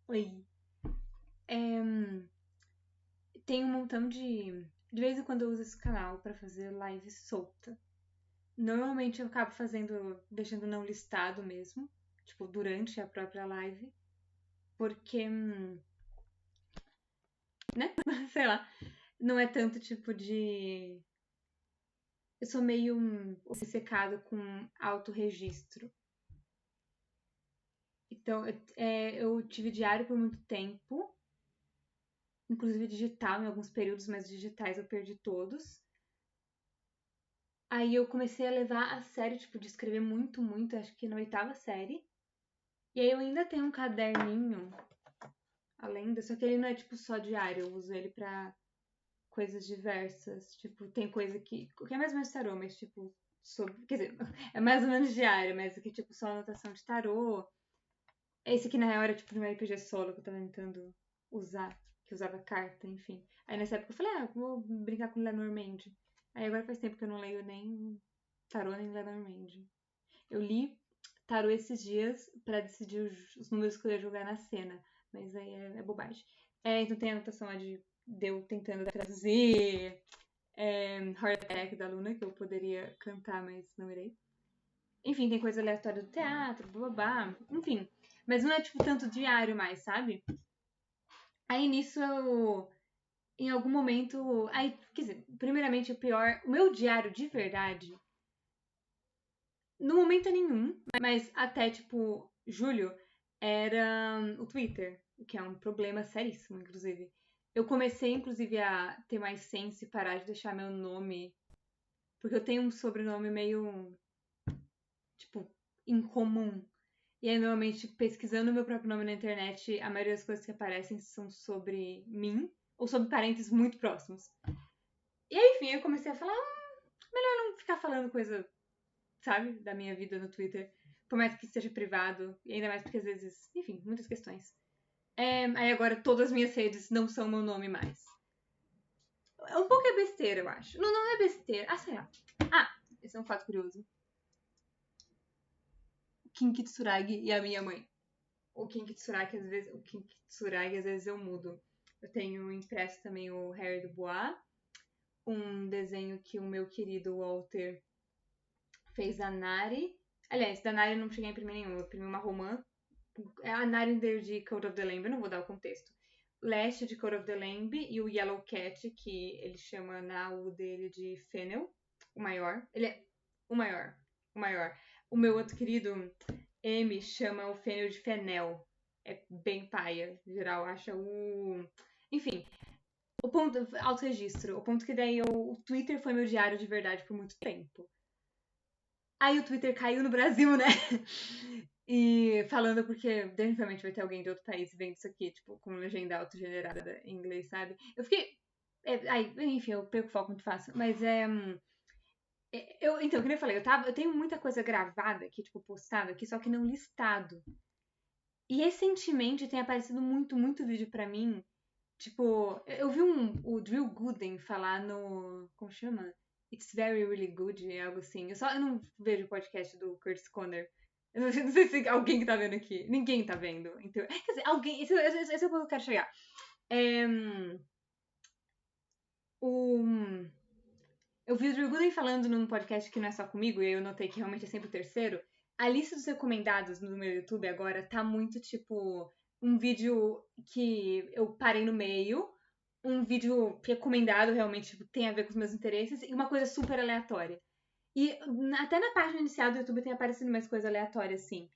Oi. Tem um montão de. De vez em quando eu uso esse canal pra fazer live solta. Normalmente eu acabo fazendo, deixando não listado mesmo, tipo, durante a própria live, porque, né? Sei lá. Não é tanto tipo de. Eu sou meio obcecada com autorregistro. Então, eu tive diário por muito tempo, inclusive digital em alguns períodos, mas digitais eu perdi todos. Aí eu comecei a levar a sério, tipo, de escrever muito, muito, acho que na oitava série. E aí eu ainda tenho um caderninho, além só que ele não é, tipo, só diário, eu uso ele pra coisas diversas. Tipo, tem coisa que é mais ou menos tarô, mas, tipo, sobre, quer dizer, é mais ou menos diário, mas aqui, tipo, só anotação de tarô. Esse aqui, na real, era, tipo, no meu RPG solo que eu tava tentando usar, que usava carta, enfim. Aí nessa época eu falei, vou brincar com Lenormand. Aí agora faz tempo que eu não leio nem tarô nem Lenormand. Eu li tarô esses dias pra decidir os números que eu ia jogar na cena, mas aí é bobagem. Então tem a anotação lá de eu tentando traduzir Heart Attack da Luna, que eu poderia cantar, mas não irei. Enfim, tem coisa aleatória do teatro, blá. Enfim, mas não é tipo tanto diário mais, sabe? Aí nisso eu, em algum momento, aí, quer dizer, primeiramente o pior, o meu diário de verdade, no momento nenhum, mas até tipo julho, era o Twitter, o que é um problema seríssimo, inclusive. Eu comecei, inclusive, a ter mais sense e parar de deixar meu nome, porque eu tenho um sobrenome meio, tipo, incomum. E aí, normalmente, pesquisando o meu próprio nome na internet, a maioria das coisas que aparecem são sobre mim ou sobre parentes muito próximos. E aí, enfim, eu comecei a falar, melhor não ficar falando coisa, sabe, da minha vida no Twitter, por mais que seja privado, e ainda mais porque às vezes, enfim, muitas questões. Aí agora todas as minhas redes não são meu nome mais. Um pouco é besteira, eu acho. Não, não é besteira. Sei lá. Esse é um fato curioso. Kinki Tsuragi e a minha mãe. O Kinki Tsuragi às vezes eu mudo. Eu tenho impresso também o Harry do Bois, um desenho que o meu querido Walter fez da Nari. Aliás, da Nari eu não cheguei a imprimir nenhum, eu imprimi uma romã. É a Narinder de Code of the Lamb, eu não vou dar o contexto. Leste de Code of the Lamb e o Yellow Cat, que ele chama na U dele de Fennel, o maior. Ele é o maior, o maior. O meu outro querido M chama o Fennel de Fenel. É bem paia, em geral, acha o... Enfim, o ponto, autorregistro, o ponto que daí o Twitter foi meu diário de verdade por muito tempo. Aí o Twitter caiu no Brasil, né? E falando porque definitivamente vai ter alguém de outro país vendo isso aqui, tipo, com legenda autogenerada em inglês, sabe? Eu fiquei. Enfim, eu perco o foco muito fácil. Mas então, como eu falei, eu tenho muita coisa gravada aqui, tipo, postada aqui, só que não listado. E recentemente tem aparecido muito, muito vídeo pra mim. Tipo, eu vi o Drew Gooden falar no. Como chama? It's very, really good, algo assim. Eu não vejo o podcast do Curtis Conner. Eu não sei se alguém que tá vendo aqui. Ninguém tá vendo. Então, quer dizer, alguém. Esse é o ponto que eu quero chegar. O, eu vi o Drew Gooden falando num podcast que não é só comigo, e eu notei que realmente é sempre o terceiro. A lista dos recomendados no meu YouTube agora tá muito tipo um vídeo que eu parei no meio, um vídeo recomendado realmente tipo, tem a ver com os meus interesses e uma coisa super aleatória. E até na página inicial do YouTube tem aparecido mais coisa aleatória assim.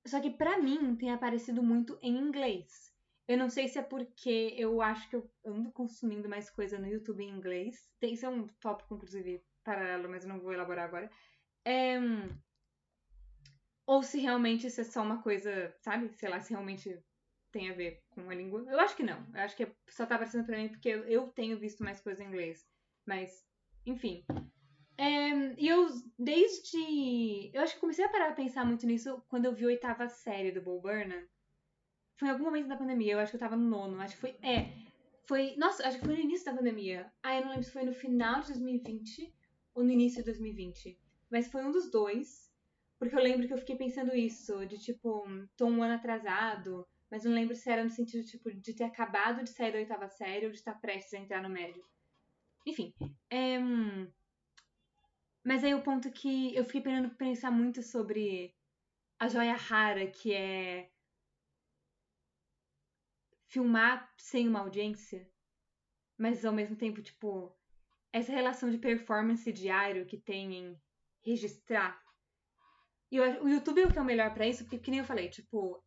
Só que pra mim tem aparecido muito em inglês. Eu não sei se é porque eu acho que eu ando consumindo mais coisa no YouTube em inglês. Isso é um tópico, inclusive, paralelo, mas eu não vou elaborar agora. É, ou se realmente isso é só uma coisa, sabe? Sei lá, se realmente tem a ver com a língua. Eu acho que não. Eu acho que só tá aparecendo pra mim porque eu tenho visto mais coisa em inglês. Mas, enfim. E eu, desde. Eu acho que comecei a parar a pensar muito nisso quando eu vi a oitava série do Bo Burnham. Foi em algum momento da pandemia, eu acho que eu tava no nono. Acho que foi. Foi. Nossa, acho que foi no início da pandemia. Eu não lembro se foi no final de 2020 ou no início de 2020. Mas foi um dos dois. Porque eu lembro que eu fiquei pensando isso, de tipo, tô um ano atrasado. Mas não lembro se era no sentido, tipo, de ter acabado de sair da 8ª série ou de estar prestes a entrar no médio. Enfim. Mas aí o ponto que eu fiquei pensar muito sobre a joia rara, que é filmar sem uma audiência, mas ao mesmo tempo, tipo, essa relação de performance diário que tem em registrar. E o YouTube é o que é o melhor pra isso, porque, que nem eu falei, tipo,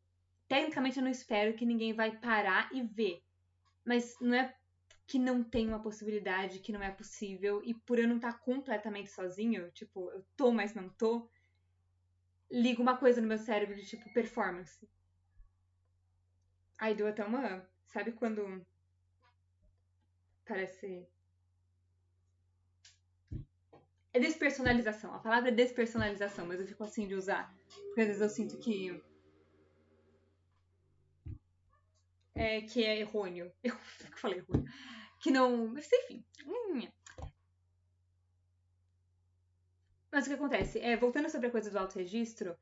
tecnicamente eu não espero que ninguém vai parar e ver. Mas não é que não tem uma possibilidade, que não é possível, e por eu não estar completamente sozinho, tipo, eu tô, mas não tô, liga uma coisa no meu cérebro de, tipo, performance. Aí deu até uma... Sabe quando parece... É despersonalização. A palavra é despersonalização, mas eu fico assim de usar. Porque às vezes eu sinto que é errôneo. Eu falei errôneo. Que não... Mas enfim. Mas o que acontece? Voltando sobre a coisa do autorregistro,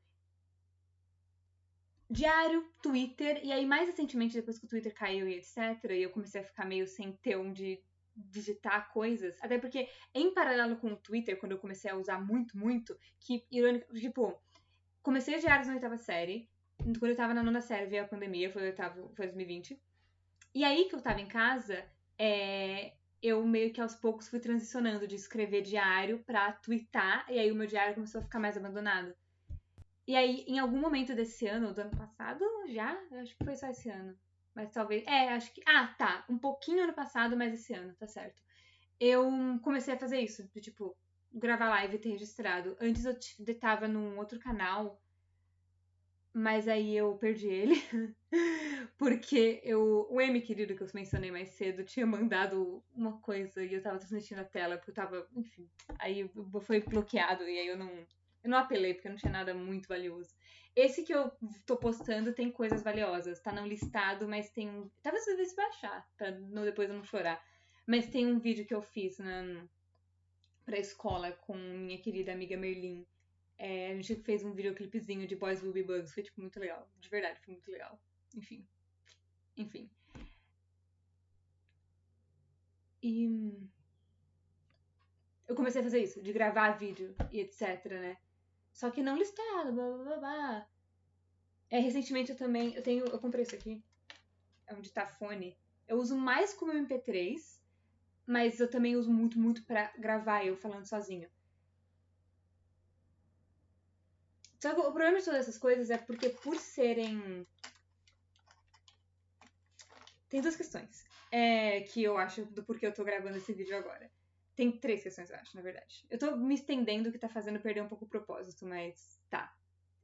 diário, Twitter, e aí mais recentemente, depois que o Twitter caiu e etc., e eu comecei a ficar meio sem ter onde digitar coisas, até porque em paralelo com o Twitter, quando eu comecei a usar muito, muito, que irônico, tipo, comecei diários na 8ª série, quando eu tava na 9ª série veio a pandemia, foi 2020, e aí que eu tava em casa, eu meio que aos poucos fui transicionando de escrever diário pra twittar, e aí o meu diário começou a ficar mais abandonado. E aí, em algum momento desse ano, do ano passado, já? Eu acho que foi só esse ano. Mas talvez. Acho que. Ah, tá. Um pouquinho ano passado, mas esse ano, tá certo. Eu comecei a fazer isso, de tipo, gravar live e ter registrado. Antes eu tava num outro canal, mas aí eu perdi ele. Porque o M, querido, que eu mencionei mais cedo, tinha mandado uma coisa e eu tava transmitindo a tela, porque eu tava. Enfim. Aí foi bloqueado e aí eu não apelei, porque não tinha nada muito valioso. Esse que eu tô postando tem coisas valiosas. Tá não listado, mas tem um... Talvez você devesse baixar, pra depois eu não chorar. Mas tem um vídeo que eu fiz pra escola com minha querida amiga Merlin. A gente fez um videoclipezinho de Boys Will Be Bugs. Foi, tipo, muito legal. De verdade, foi muito legal. Enfim. E eu comecei a fazer isso, de gravar vídeo e etc, né? Só que não listado, blá blá blá blá. Recentemente eu comprei isso aqui. É um ditafone. Eu uso mais como MP3, mas eu também uso muito, muito pra gravar eu falando sozinho. Só que o problema de todas essas coisas é porque por serem... Tem duas questões que eu acho do porquê eu tô gravando esse vídeo agora. Tem 3 questões, eu acho, na verdade. Eu tô me estendendo, que tá fazendo perder um pouco o propósito, mas tá.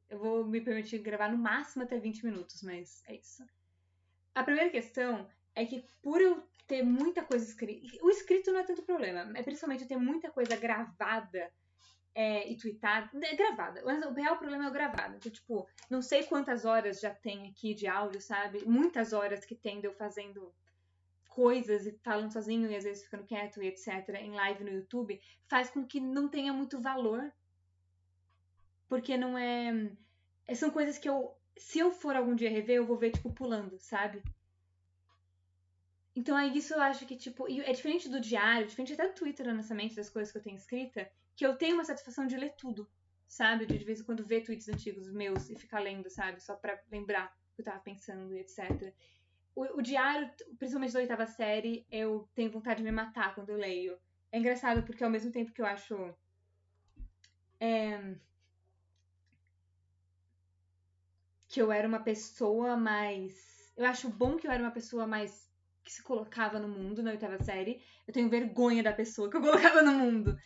Eu vou me permitir gravar no máximo até 20 minutos, mas é isso. A primeira questão é que por eu ter muita coisa escrita... O escrito não é tanto problema, é principalmente eu ter muita coisa gravada e tweetada. Gravada. O real problema é o gravado. Então, tipo, não sei quantas horas já tem aqui de áudio, sabe? Muitas horas que tem de eu fazendo coisas e falando sozinho e às vezes ficando quieto e etc. em live no YouTube, faz com que não tenha muito valor. Porque não é... São coisas que se eu for algum dia rever, eu vou ver, tipo, pulando, sabe? Então, aí isso eu acho que, tipo... É diferente do diário, diferente até do Twitter, honestamente, das coisas que eu tenho escrita, que eu tenho uma satisfação de ler tudo, sabe? De vez em quando ver tweets antigos meus e ficar lendo, sabe? Só pra lembrar o que eu tava pensando e etc. O diário, principalmente da 8ª série, eu tenho vontade de me matar quando eu leio. É engraçado porque ao mesmo tempo que eu acho... que eu era uma pessoa mais... Eu acho bom que eu era uma pessoa mais que se colocava no mundo na 8ª série. Eu tenho vergonha da pessoa que eu colocava no mundo.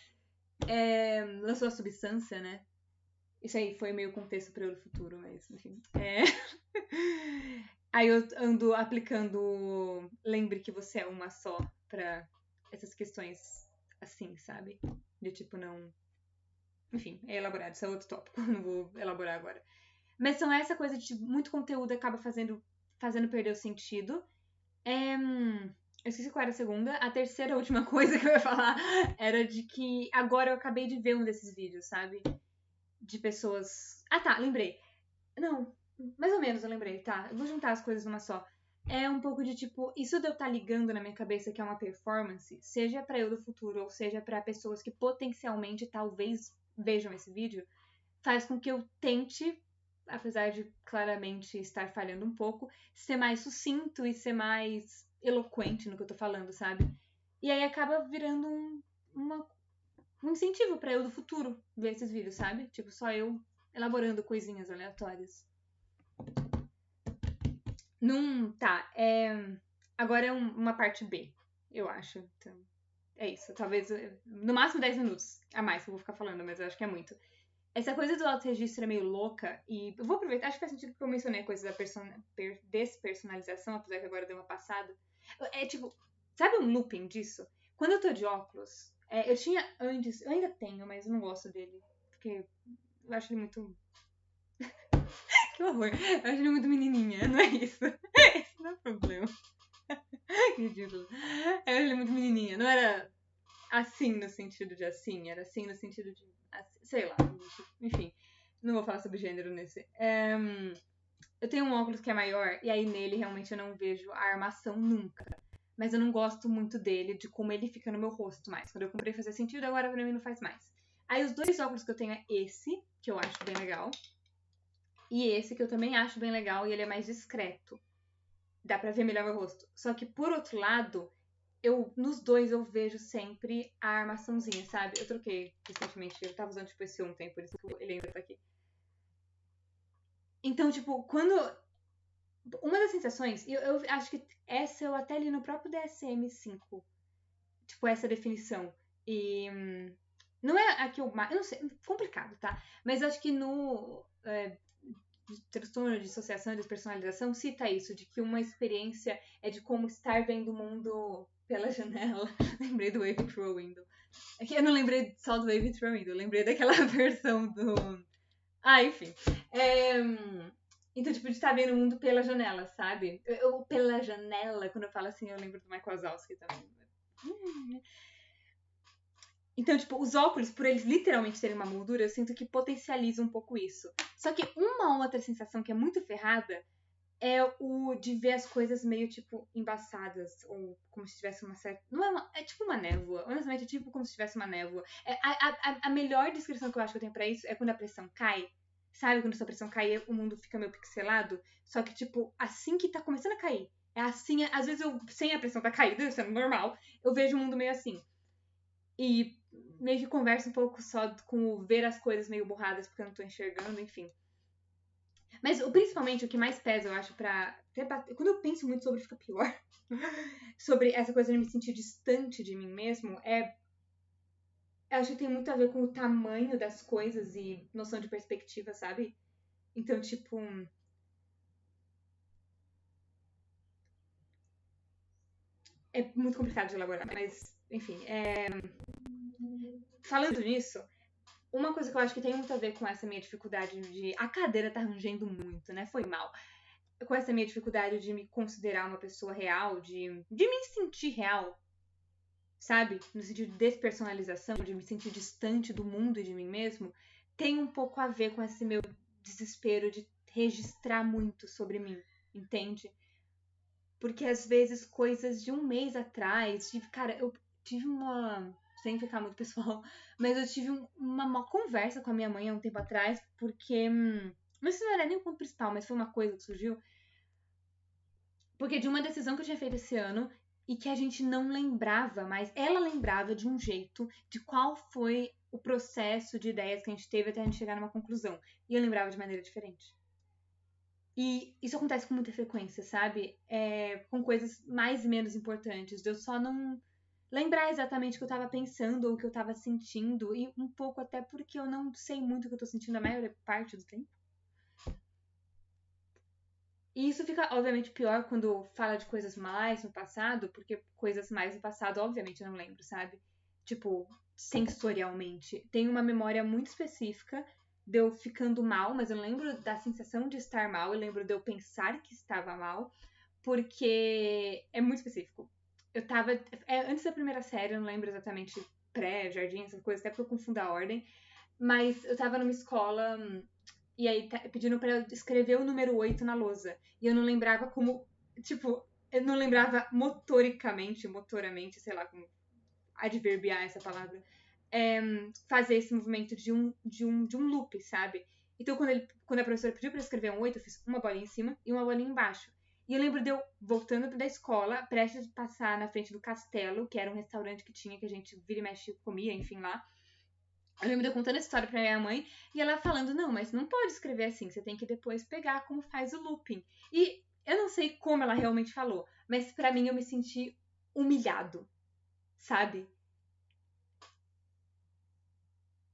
Lançou a substância, né? Isso aí foi meio contexto para o futuro, mas enfim. Aí eu ando aplicando lembre que você é uma só pra essas questões assim, sabe? De tipo não... Enfim, é elaborado, isso é outro tópico, não vou elaborar agora. Mas são essa coisa de tipo, muito conteúdo acaba fazendo perder o sentido. Eu esqueci qual era a segunda. A terceira última coisa que eu ia falar era de que agora eu acabei de ver um desses vídeos, sabe? De pessoas... Ah, tá, lembrei. Não, Mais ou menos, eu lembrei, tá? Eu vou juntar as coisas numa só. É um pouco de tipo, isso de eu estar ligando na minha cabeça que é uma performance, seja pra eu do futuro ou seja pra pessoas que potencialmente talvez vejam esse vídeo, faz com que eu tente, apesar de claramente estar falhando um pouco, ser mais sucinto e ser mais eloquente no que eu tô falando, sabe? E aí acaba virando um incentivo pra eu do futuro ver esses vídeos, sabe? Tipo, só eu elaborando coisinhas aleatórias. Tá. Agora é uma parte B, eu acho. Então, é isso. Talvez, no máximo 10 minutos a mais que eu vou ficar falando, mas eu acho que é muito. Essa coisa do auto-registro é meio louca e eu vou aproveitar, acho que faz sentido porque eu mencionei a coisa da despersonalização, apesar que agora deu uma passada. É tipo, sabe um looping disso? Quando eu tô de óculos, eu tinha antes, eu ainda tenho, mas eu não gosto dele, porque eu acho ele muito... Que horror. Eu acho ele muito menininha, não é isso? Esse não é o problema. Ridículo. Eu acho ele muito menininha, não era assim no sentido de assim, era assim no sentido de... sei lá, enfim. Não vou falar sobre gênero nesse. Eu tenho um óculos que é maior, e aí nele realmente eu não vejo a armação nunca. Mas eu não gosto muito dele, de como ele fica no meu rosto mais. Quando eu comprei fazia sentido, agora pra mim não faz mais. Aí os dois óculos que eu tenho é esse, que eu acho bem legal. E esse, que eu também acho bem legal, e ele é mais discreto. Dá pra ver melhor meu rosto. Só que, por outro lado, nos dois eu vejo sempre a armaçãozinha, sabe? Eu troquei recentemente, eu tava usando tipo esse ontem, por isso que ele ainda tá aqui. Então, tipo, quando... Uma das sensações, eu acho que essa eu até li no próprio DSM-5, tipo, essa definição. E não é a que eu não sei, complicado, tá? Mas acho que no transtorno de dissociação e despersonalização cita isso, de que uma experiência é de como estar vendo o mundo pela janela. Lembrei do Wave Through a Window. É que eu não lembrei só do Wave Through a Window, eu lembrei daquela versão do... enfim. Então, tipo, de estar vendo o mundo pela janela, sabe? Pela janela, quando eu falo assim, eu lembro do Michael Wazowski também. Então, tipo, os óculos, por eles literalmente terem uma moldura, eu sinto que potencializa um pouco isso. Só que uma outra sensação que é muito ferrada é o de ver as coisas meio, tipo, embaçadas. Ou como se tivesse uma certa... Não é uma... É tipo uma névoa. Honestamente, é tipo como se tivesse uma névoa. A melhor descrição que eu acho que eu tenho pra isso é quando a pressão cai. Sabe? Quando a sua pressão cai, o mundo fica meio pixelado. Só que, tipo, assim que tá começando a cair. É assim... Às vezes eu, sem a pressão tá caída, sendo normal, eu vejo o mundo meio assim. E meio que conversa um pouco só com o ver as coisas meio borradas porque eu não tô enxergando, enfim. Mas principalmente o que mais pesa, eu acho, pra... Quando eu penso muito sobre, fica pior. Sobre essa coisa de me sentir distante de mim mesmo, eu acho que tem muito a ver com o tamanho das coisas e noção de perspectiva, sabe? Então, tipo... É muito complicado de elaborar, mas, enfim. Falando nisso, uma coisa que eu acho que tem muito a ver com essa minha dificuldade de... A cadeira tá rangendo muito, né? Foi mal. Com essa minha dificuldade de me considerar uma pessoa real, de me sentir real, sabe? No sentido de despersonalização, de me sentir distante do mundo e de mim mesmo, tem um pouco a ver com esse meu desespero de registrar muito sobre mim, entende? Porque às vezes coisas de um mês atrás, cara, eu tive uma... Sem ficar muito pessoal, mas eu tive uma conversa com a minha mãe há um tempo atrás, porque... Mas isso não era nem o ponto principal, mas foi uma coisa que surgiu. Porque de uma decisão que eu tinha feito esse ano e que a gente não lembrava, mas ela lembrava de um jeito de qual foi o processo de ideias que a gente teve até a gente chegar numa conclusão. E eu lembrava de maneira diferente. E isso acontece com muita frequência, sabe? Com coisas mais e menos importantes. De eu só não lembrar exatamente o que eu tava pensando ou o que eu tava sentindo. E um pouco até porque eu não sei muito o que eu tô sentindo a maior parte do tempo. E isso fica, obviamente, pior quando fala de coisas mais no passado, porque coisas mais no passado, obviamente, eu não lembro, sabe? Tipo, sensorialmente. Tem uma memória muito específica de eu ficando mal, mas eu lembro da sensação de estar mal, eu lembro de eu pensar que estava mal, porque é muito específico. Eu tava. Antes da primeira série, eu não lembro exatamente pré, jardim, essas coisas, até porque eu confundo a ordem, mas eu tava numa escola E aí pedindo pra eu escrever o número 8 na lousa. E eu não lembrava como, tipo, eu não lembrava motoramente, sei lá como adverbiar essa palavra, fazer esse movimento de um loop, sabe? Então, quando a professora pediu pra eu escrever um 8, eu fiz uma bolinha em cima e uma bolinha embaixo. E eu lembro de eu voltando da escola, prestes a passar na frente do Castelo, que era um restaurante que tinha, que a gente vira e mexe comia, enfim, lá. Eu lembro de eu contando essa história pra minha mãe e ela falando, não, mas não pode escrever assim, você tem que depois pegar como faz o looping. E eu não sei como ela realmente falou, mas pra mim eu me senti humilhado, sabe?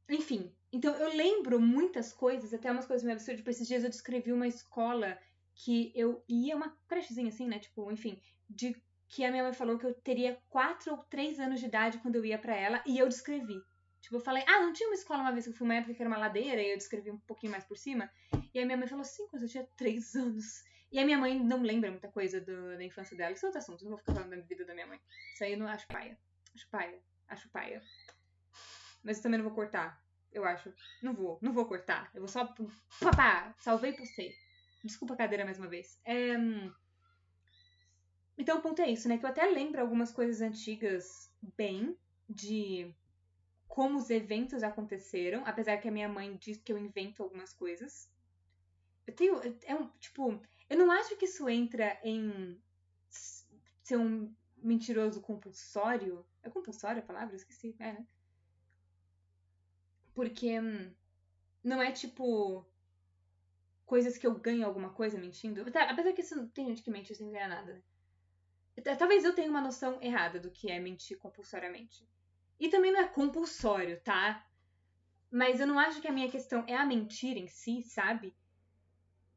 Enfim, então eu lembro muitas coisas, até umas coisas meio absurdas. Tipo, esses dias eu descrevi uma escola que eu ia, uma crechezinha assim, né? Tipo, enfim, de que a minha mãe falou que eu teria 4 ou 3 anos de idade quando eu ia pra ela, e eu descrevi. Tipo, eu falei, não tinha uma escola uma vez que eu fui uma época que era uma ladeira, e eu descrevi um pouquinho mais por cima. E aí minha mãe falou, sim, quando eu tinha 3 anos. E a minha mãe não lembra muita coisa da infância dela. Isso é outro assunto, não vou ficar falando da vida da minha mãe. Isso aí eu não acho paia. Acho paia. Acho paia. Mas eu também não vou cortar, eu acho. Não vou cortar. Eu vou só. Papá! Salvei e postei. Desculpa a cadeira mais uma vez. Então o ponto é isso, né? Que eu até lembro algumas coisas antigas bem, de como os eventos aconteceram, apesar que a minha mãe diz que eu invento algumas coisas. Eu tenho. Tipo, eu não acho que isso entra em ser um mentiroso compulsório. É compulsório a palavra? Eu esqueci. É, né? Porque não é tipo coisas que eu ganho alguma coisa mentindo. Tá, apesar que isso, tem gente que mente sem ganhar nada, né? Talvez eu tenha uma noção errada do que é mentir compulsoriamente. E também não é compulsório, tá? Mas eu não acho que a minha questão é a mentira em si, sabe?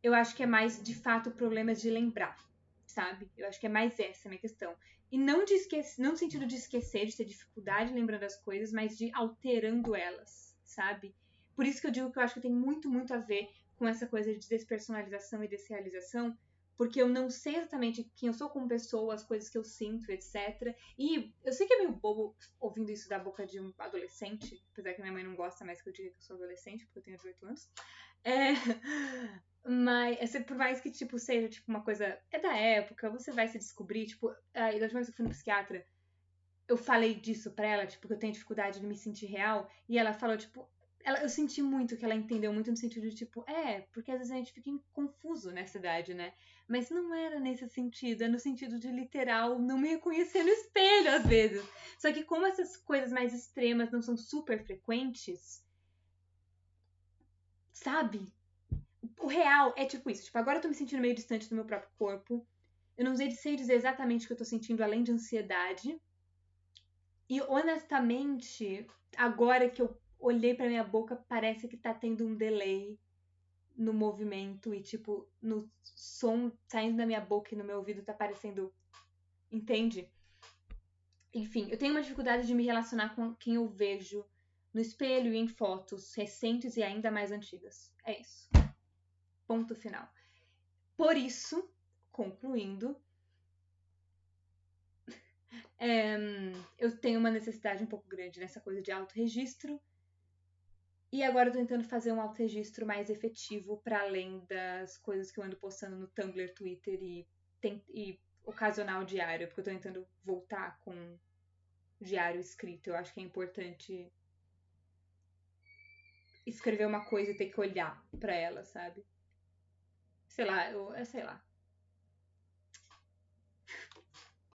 Eu acho que é mais, de fato, problemas de lembrar, sabe? Eu acho que é mais essa a minha questão. E não de esquecer, não no sentido de esquecer, de ter dificuldade lembrando as coisas, mas de alterando elas, sabe? Por isso que eu digo que eu acho que tem muito, muito a ver com essa coisa de despersonalização e desrealização, porque eu não sei exatamente quem eu sou como pessoa, as coisas que eu sinto, etc. E eu sei que é meio bobo ouvindo isso da boca de um adolescente, apesar que minha mãe não gosta mais que eu diga que eu sou adolescente, porque eu tenho 18 anos. É, mas por mais que, tipo, seja, tipo, uma coisa... É da época, você vai se descobrir, tipo... Da última vez que eu fui no psiquiatra, eu falei disso pra ela, tipo, que eu tenho dificuldade de me sentir real. E ela falou, tipo... eu senti muito que ela entendeu muito no sentido de, tipo... porque às vezes a gente fica confuso nessa idade, né? Mas não era nesse sentido. É no sentido de, literal, não me reconhecer no espelho, às vezes. Só que como essas coisas mais extremas não são super frequentes... Sabe? O real é tipo isso. Tipo, agora eu tô me sentindo meio distante do meu próprio corpo. Eu não sei dizer exatamente o que eu tô sentindo além de ansiedade. E honestamente, agora que eu olhei pra minha boca, parece que tá tendo um delay no movimento e, tipo, no som saindo da minha boca e no meu ouvido tá parecendo. Entende? Enfim, eu tenho uma dificuldade de me relacionar com quem eu vejo no espelho e em fotos recentes e ainda mais antigas. É isso. Ponto final. Por isso, concluindo, eu tenho uma necessidade um pouco grande nessa coisa de autorregistro. E agora eu tô tentando fazer um autorregistro mais efetivo para além das coisas que eu ando postando no Tumblr, Twitter e ocasional diário, porque eu tô tentando voltar com diário escrito. Eu acho que é importante escrever uma coisa e ter que olhar para ela, sabe? Sei lá, sei lá.